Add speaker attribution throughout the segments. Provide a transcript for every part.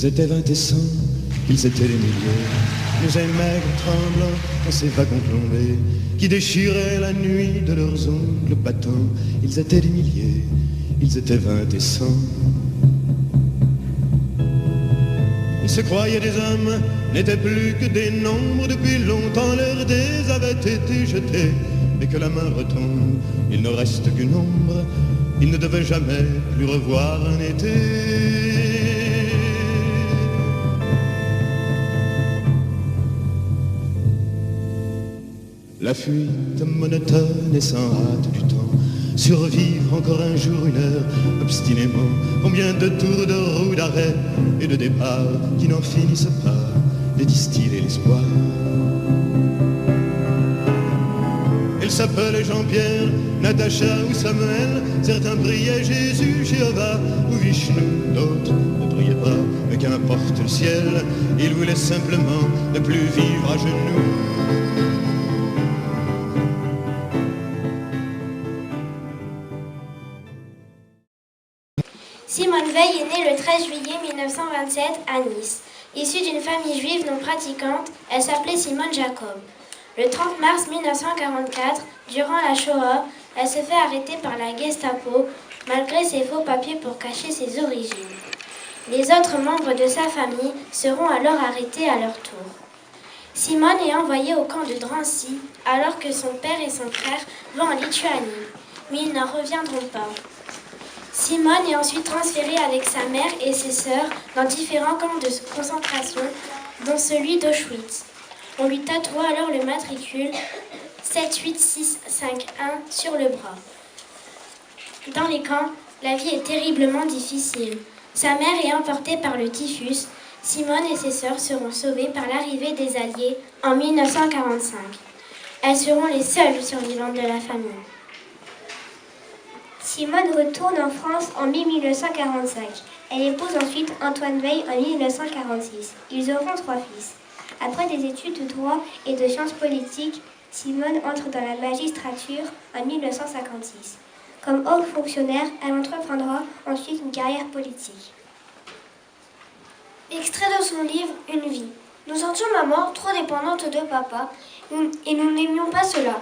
Speaker 1: Ils étaient 20 et 100, ils étaient des milliers. Nous aimègres tremblants dans ces wagons plombés qui déchiraient la nuit de leurs ongles battants. Ils étaient des milliers, ils étaient 20 et 100. Ils se croyaient des hommes, n'étaient plus que des nombres. Depuis longtemps leurs dés avaient été jetés. Mais que la main retombe, il ne reste qu'une ombre. Ils ne devaient jamais plus revoir un été. La fuite monotone et sans hâte du temps, survivre encore un jour, une heure, obstinément. Combien de tours de roue, d'arrêt et de départ qui n'en finissent pas de distiller l'espoir. Ils s'appelaient Jean-Pierre, Natacha ou Samuel. Certains priaient Jésus, Jéhovah ou Vishnu. D'autres ne priaient pas, mais qu'importe le ciel. Ils voulaient simplement ne plus vivre à genoux.
Speaker 2: Simone Veil est née le 13 juillet 1927 à Nice. Issue d'une famille juive non pratiquante, elle s'appelait Simone Jacob. Le 30 mars 1944, durant la Shoah, elle se fait arrêter par la Gestapo, malgré ses faux papiers pour cacher ses origines. Les autres membres de sa famille seront alors arrêtés à leur tour. Simone est envoyée au camp de Drancy, alors que son père et son frère vont en Lituanie, mais ils n'en reviendront pas. Simone est ensuite transférée avec sa mère et ses sœurs dans différents camps de concentration, dont celui d'Auschwitz. On lui tatoua alors le matricule 78651 sur le bras. Dans les camps, la vie est terriblement difficile. Sa mère est emportée par le typhus. Simone et ses sœurs seront sauvées par l'arrivée des Alliés en 1945. Elles seront les seules survivantes de la famille.
Speaker 3: Simone retourne en France en mai 1945. Elle épouse ensuite Antoine Veil en 1946. Ils auront 3 fils. Après des études de droit et de sciences politiques, Simone entre dans la magistrature en 1956. Comme haut fonctionnaire, elle entreprendra ensuite une carrière politique.
Speaker 2: Extrait de son livre « Une vie ». Nous sentions maman trop dépendante de papa et nous n'aimions pas cela.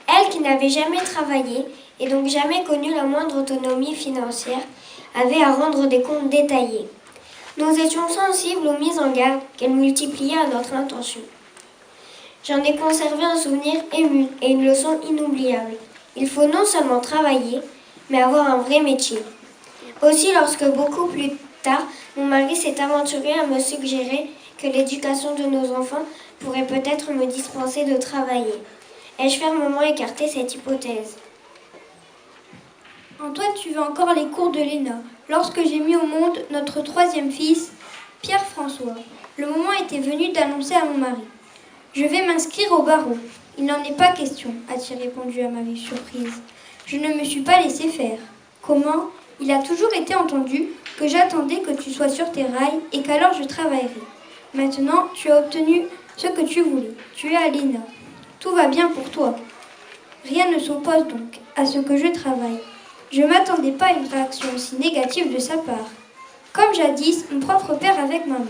Speaker 2: Elle, qui n'avait jamais travaillé et donc jamais connu la moindre autonomie financière, avait à rendre des comptes détaillés. Nous étions sensibles aux mises en garde qu'elle multipliait à notre intention. J'en ai conservé un souvenir ému et une leçon inoubliable. Il faut non seulement travailler, mais avoir un vrai métier. Aussi, lorsque beaucoup plus tard, mon mari s'est aventuré à me suggérer que l'éducation de nos enfants pourrait peut-être me dispenser de travailler. Ai-je fermement écarté cette hypothèse?
Speaker 4: Antoine suivait encore les cours de l'ENA lorsque j'ai mis au monde notre 3e fils, Pierre-François. Le moment était venu d'annoncer à mon mari: « Je vais m'inscrire au barreau. » « Il n'en est pas question, a-t-il répondu à ma vive surprise. Je ne me suis pas laissé faire. Comment? Il a toujours été entendu que j'attendais que tu sois sur tes rails et qu'alors je travaillerai. Maintenant, tu as obtenu ce que tu voulais. Tu es à l'ENA. Tout va bien pour toi. Rien ne s'oppose donc à ce que je travaille. Je ne m'attendais pas à une réaction aussi négative de sa part. Comme jadis, mon propre père avec maman.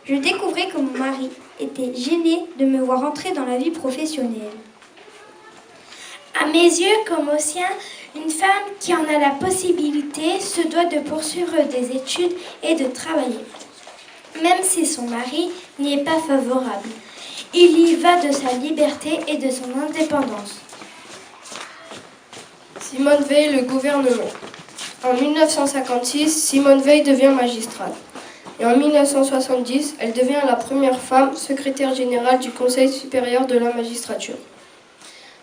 Speaker 4: Je découvrais que mon mari était gêné de me voir entrer dans la vie professionnelle.
Speaker 2: À mes yeux, comme aux siens, une femme qui en a la possibilité se doit de poursuivre des études et de travailler, même si son mari n'y est pas favorable. Il y va de sa liberté et de son indépendance.
Speaker 5: Simone Veil, le gouvernement. En 1956, Simone Veil devient magistrate. Et en 1970, elle devient la première femme secrétaire générale du Conseil supérieur de la magistrature.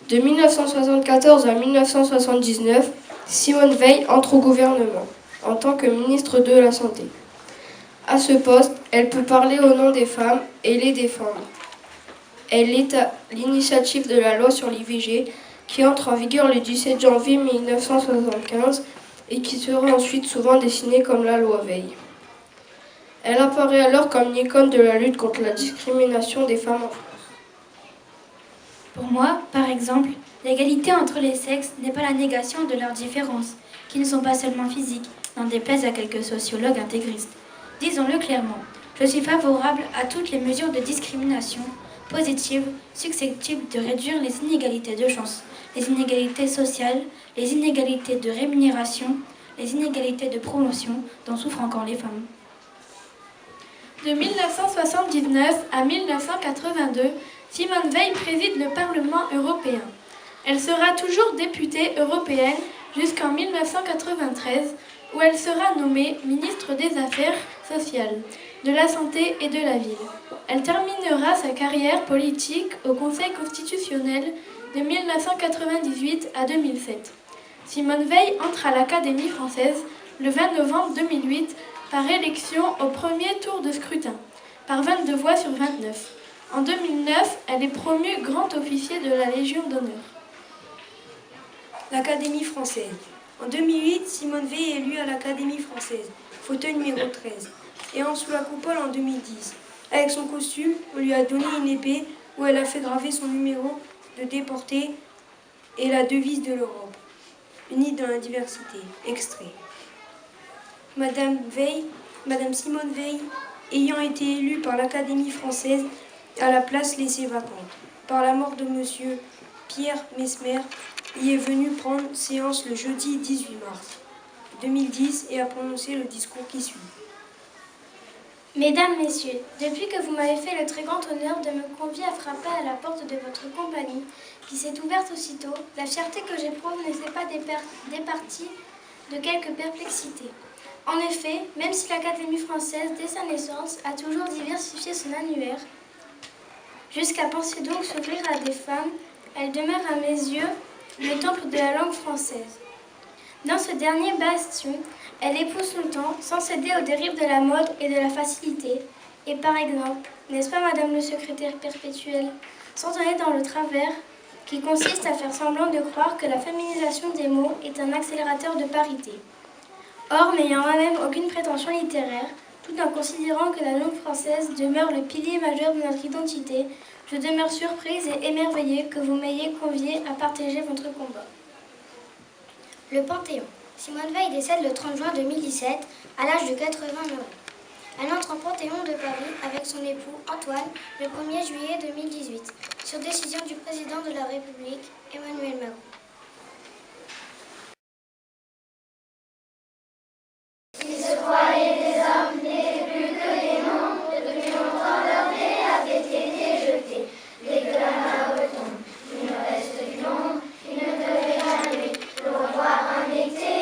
Speaker 5: De 1974 à 1979, Simone Veil entre au gouvernement en tant que ministre de la Santé. À ce poste, elle peut parler au nom des femmes et les défendre. Elle est à l'initiative de la loi sur l'IVG qui entre en vigueur le 17 janvier 1975 et qui sera ensuite souvent dessinée comme la loi Veil. Elle apparaît alors comme une icône de la lutte contre la discrimination des femmes en France.
Speaker 6: Pour moi, par exemple, l'égalité entre les sexes n'est pas la négation de leurs différences, qui ne sont pas seulement physiques, n'en déplaise à quelques sociologues intégristes. Disons-le clairement, Je suis favorable à toutes les mesures de discrimination positives susceptibles de réduire les inégalités de chance, les inégalités sociales, les inégalités de rémunération, les inégalités de promotion dont souffrent encore les femmes.
Speaker 7: De 1979 à 1982, Simone Veil préside le Parlement européen. Elle sera toujours députée européenne jusqu'en 1993, où elle sera nommée ministre des Affaires sociales, de la Santé et de la Ville. Elle terminera sa carrière politique au Conseil constitutionnel de 1998 à 2007. Simone Veil entre à l'Académie française le 20 novembre 2008 par élection au premier tour de scrutin, par 22 voix sur 29. En 2009, elle est promue grand officier de la Légion d'honneur.
Speaker 8: L'Académie française. En 2008, Simone Veil est élue à l'Académie française, fauteuil numéro 13, et en sous la coupole en 2010. Avec son costume, on lui a donné une épée où elle a fait graver son numéro de déporté et la devise de l'Europe. Unie dans la diversité. Extrait. Madame Simone Veil, ayant été élue par l'Académie française à la place laissée vacante par la mort de Monsieur Pierre Messmer, y est venue prendre séance le jeudi 18 mars 2010 et a prononcé le discours qui suit.
Speaker 2: Mesdames, Messieurs, depuis que vous m'avez fait le très grand honneur de me convier à frapper à la porte de votre compagnie, qui s'est ouverte aussitôt, la fierté que j'éprouve ne s'est pas départie de quelques perplexités. En effet, même si l'Académie française, dès sa naissance, a toujours diversifié son annuaire, jusqu'à penser donc s'ouvrir à des femmes, elle demeure à mes yeux le temple de la langue française. Dans ce dernier bastion, elle épouse son temps sans céder aux dérives de la mode et de la facilité. Et par exemple, n'est-ce pas Madame le secrétaire perpétuel, sans tomber dans le travers qui consiste à faire semblant de croire que la féminisation des mots est un accélérateur de parité. Or, n'ayant moi-même aucune prétention littéraire, tout en considérant que la langue française demeure le pilier majeur de notre identité, je demeure surprise et émerveillée que vous m'ayez conviée à partager votre combat.
Speaker 3: Le Panthéon. Simone Veil décède le 30 juin 2017 à l'âge de 89 ans. Elle entre au Panthéon de Paris avec son époux Antoine le 1er juillet 2018, sur décision du président de la République, Emmanuel Macron.
Speaker 9: Ils se croyaient des hommes, n'étaient plus que des noms. Depuis longtemps leur dé avait été jeté. Dès que la main retombe, il ne reste que l'ombre. Il ne devait jamais le revoir un été.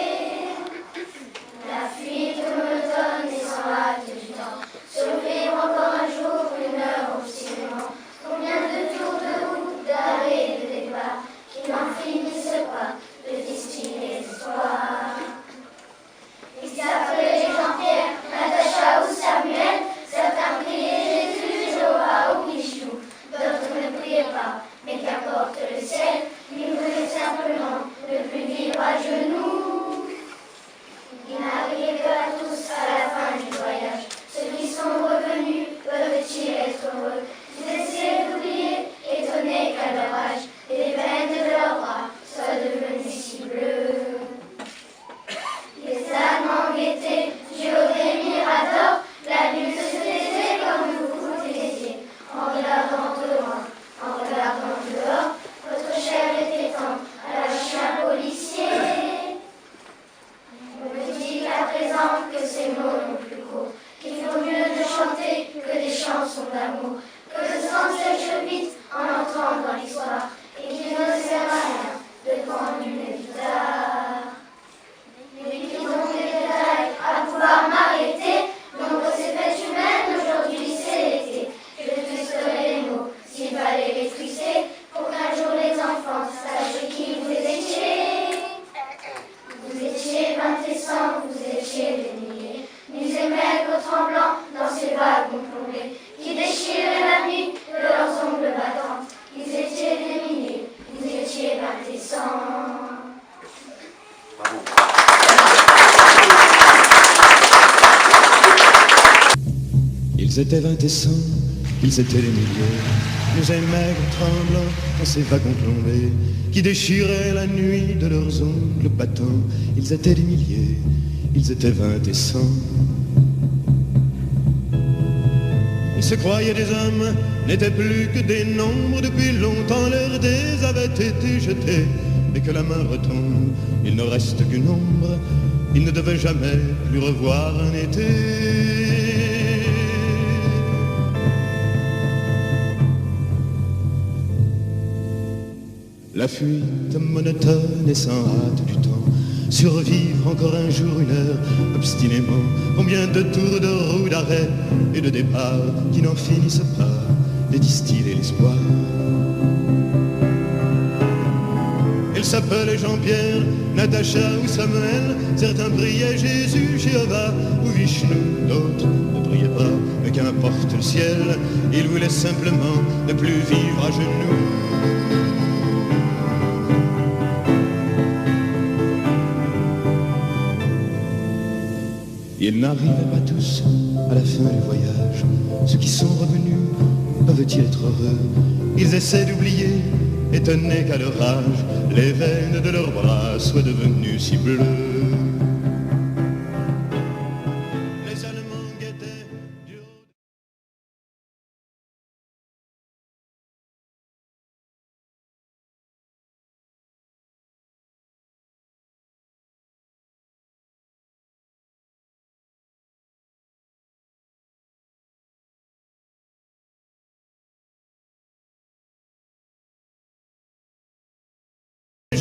Speaker 9: La fuite monotone et sans hâte du temps. Survivre encore un jour, une heure obstinément. Combien de tours de route, d'arrêt et de départ, qui n'en finissent pas de distiller l'histoire. Ils s'appelaient Jean-Pierre, Natacha ou Samuel. Certains priaient Jésus, Jéhovah ou Michou. D'autres ne priaient pas, mais qu'importe le ciel, ils voulaient simplement ne plus vivre à genoux. Il n'arrive pas tous à la fin du voyage. Ceux qui sont revenus peuvent-ils être heureux? Ils essaient d'oublier, étonnés qu'à leur âge, les veines de leurs bras soient devenues si bleues. Les âmes en gaieté, jouaient des miradors, la lune se taisait comme vous vous taisiez. En regardant devant, en regardant dehors, votre chair était tendre à la chien policier. On me dit à présent que ces mots n'ont plus cours, qu'il vaut mieux de chanter que des chansons d'amour, que de s'enseigner vite en entrant dans l'histoire, et qu'il ne sert à rien de prendre une guitare. Mais qui ont des détails à pouvoir m'arrêter, nombreuses ces fêtes humaines, aujourd'hui c'est l'été. Je twisterai les mots, s'il fallait les twister, pour qu'un jour les enfants sachent qui vous étiez. Vous étiez 20 et 100, vous étiez des milliers, nus et maigres tremblants dans ces wagons plombés, qui déchiraient la nuit de leurs ongles battants. Ils étaient des milliers, vous étiez 20 et 100.
Speaker 10: Bravo.
Speaker 1: Ils étaient 20 et 100, ils étaient des milliers, nous et maigres tremblants dans ces wagons plombés, qui déchiraient la nuit de leurs ongles battants. Ils étaient des milliers, ils étaient 20 et 100. se croyaient des hommes n'étaient plus que des nombres. Depuis longtemps leurs dés avaient été jetés. Et que la main retombe, il ne reste qu'une ombre. Ils ne devaient jamais plus revoir un été. La fuite monotone et sans hâte du temps, survivre encore un jour, une heure, obstinément. Combien de tours de roue, d'arrêt et de départ qui n'en finissent pas de distiller l'espoir. Ils s'appelaient Jean-Pierre, Natacha ou Samuel. Certains priaient Jésus, Jéhovah ou Vishnu. D'autres ne priaient pas, mais qu'importe le ciel. Ils voulaient simplement ne plus vivre à genoux. Ils n'arrivaient pas tous à la fin du voyage. Ceux qui sont revenus peuvent-ils être heureux? Ils essaient d'oublier, étonnés qu'à leur âge, les veines de leurs bras soient devenues si bleues.